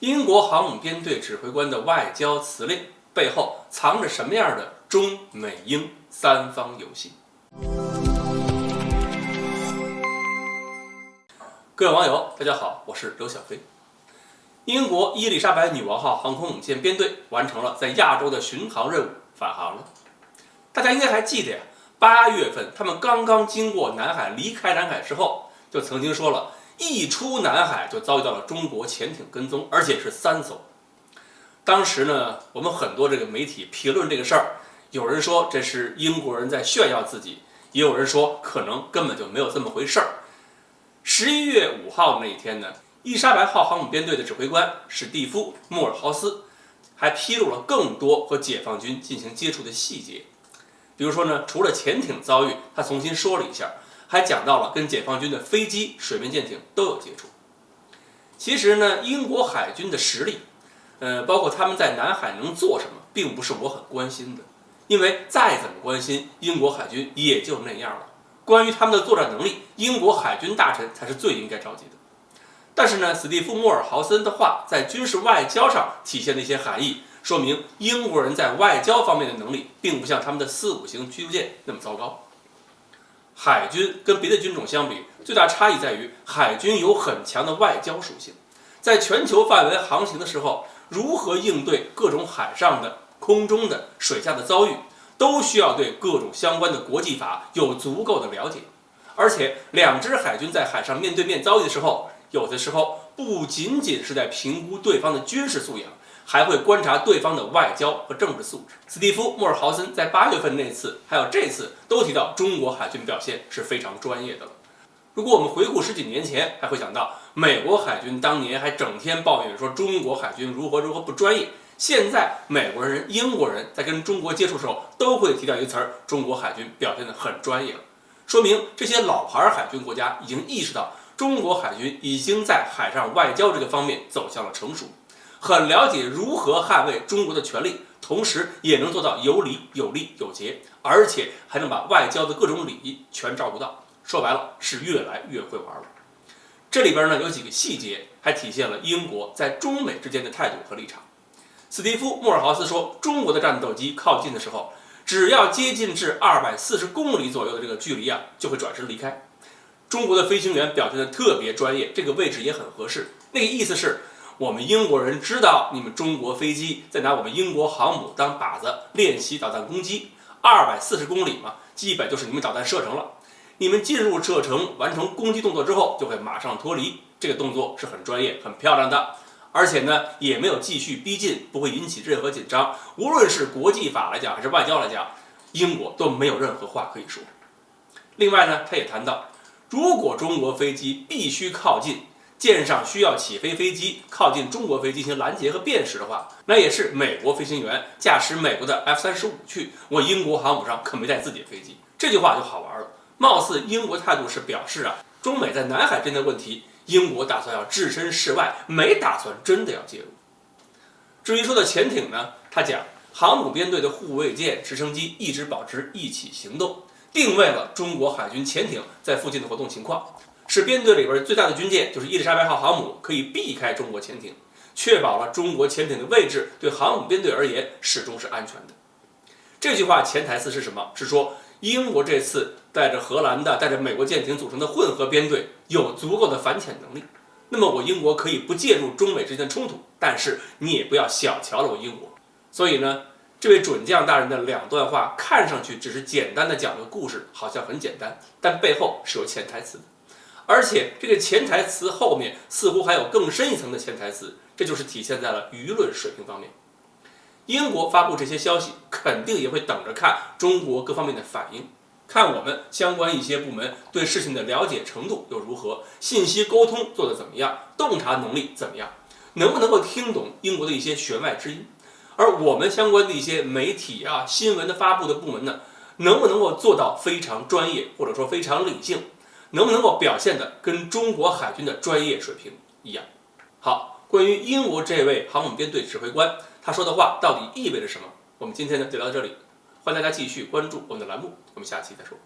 英国航母编队指挥官的外交辞令背后藏着什么样的中美英三方游戏？各位网友，大家好，我是刘小飞。英国伊丽莎白女王号航空母舰编队完成了在亚洲的巡航任务，返航了。大家应该还记得呀，8月份他们刚刚经过南海，离开南海之后，就曾经说了，一出南海就遭遇到了中国潜艇跟踪，而且是3艘。当时呢，我们很多媒体评论这个事儿，有人说这是英国人在炫耀自己，也有人说可能根本就没有这么回事儿。11月5号那一天呢，伊丽莎白号航母编队的指挥官史蒂夫·莫尔豪斯还披露了更多和解放军进行接触的细节。比如说呢，除了潜艇遭遇，他重新说了一下，还讲到了跟解放军的飞机、水面舰艇都有接触。其实呢，英国海军的实力，包括他们在南海能做什么，并不是我很关心的，因为再怎么关心，英国海军也就那样了。关于他们的作战能力，英国海军大臣才是最应该着急的。但是呢，史蒂夫·莫尔豪森的话在军事外交上体现的一些含义，说明英国人在外交方面的能力并不像他们的4、5型驱逐舰那么糟糕。海军跟别的军种相比，最大差异在于海军有很强的外交属性，在全球范围航行的时候，如何应对各种海上的、空中的、水下的遭遇，都需要对各种相关的国际法有足够的了解。而且2支海军在海上面对面遭遇的时候，有的时候不仅仅是在评估对方的军事素养，还会观察对方的外交和政治素质。史蒂夫·莫尔豪森在8月份那次还有这次都提到中国海军表现是非常专业的了。如果我们回顾10几年前，还会想到美国海军当年还整天抱怨说中国海军如何不专业。现在美国人、英国人在跟中国接触的时候，都会提到一个词儿：中国海军表现得很专业了。说明这些老牌海军国家已经意识到，中国海军已经在海上外交这个方面走向了成熟，很了解如何捍卫中国的权利，同时也能做到有理有利有节，而且还能把外交的各种礼仪全照顾到。说白了，是越来越会玩了。这里边呢有几个细节，还体现了英国在中美之间的态度和立场。史蒂夫·莫尔豪斯说，中国的战斗机靠近的时候，只要接近至240公里左右的这个距离就会转身离开。中国的飞行员表现得特别专业，这个位置也很合适。那个意思是，我们英国人知道你们中国飞机在拿我们英国航母当靶子练习导弹攻击，240公里嘛，基本就是你们导弹射程了。你们进入射程完成攻击动作之后，就会马上脱离，这个动作是很专业、很漂亮的。而且呢，也没有继续逼近，不会引起任何紧张。无论是国际法来讲，还是外交来讲，英国都没有任何话可以说。另外呢，他也谈到，如果中国飞机必须靠近，舰上需要起飞飞机靠近中国飞机进行拦截和辨识的话，那也是美国飞行员驾驶美国的 F-35去，我英国航母上可没带自己的飞机。这句话就好玩了，貌似英国态度是表示中美在南海之间的问题，英国打算要置身事外，没打算真的要介入。至于说的潜艇呢，他讲航母编队的护卫舰、直升机一直保持一起行动，定位了中国海军潜艇在附近的活动情况，使编队里边最大的军舰就是伊丽莎白号航母可以避开中国潜艇，确保了中国潜艇的位置对航母编队而言始终是安全的。这句话潜台词是什么？是说英国这次带着荷兰的、带着美国舰艇组成的混合编队有足够的反潜能力。那么我英国可以不介入中美之间的冲突，但是你也不要小瞧了我英国。所以呢，这位准将大人的2段话看上去只是简单的讲个故事，好像很简单，但背后是有潜台词的。而且这个潜台词后面似乎还有更深一层的潜台词，这就是体现在了舆论水平方面。英国发布这些消息，肯定也会等着看中国各方面的反应，看我们相关一些部门对事情的了解程度又如何，信息沟通做得怎么样，洞察能力怎么样，能不能够听懂英国的一些弦外之音。而我们相关的一些媒体新闻的发布的部门呢，能不能够做到非常专业，或者说非常理性，能不能够表现的跟中国海军的专业水平一样。好，关于英国这位航母编队指挥官他说的话到底意味着什么，我们今天呢就聊到这里，欢迎大家继续关注我们的栏目，我们下期再说。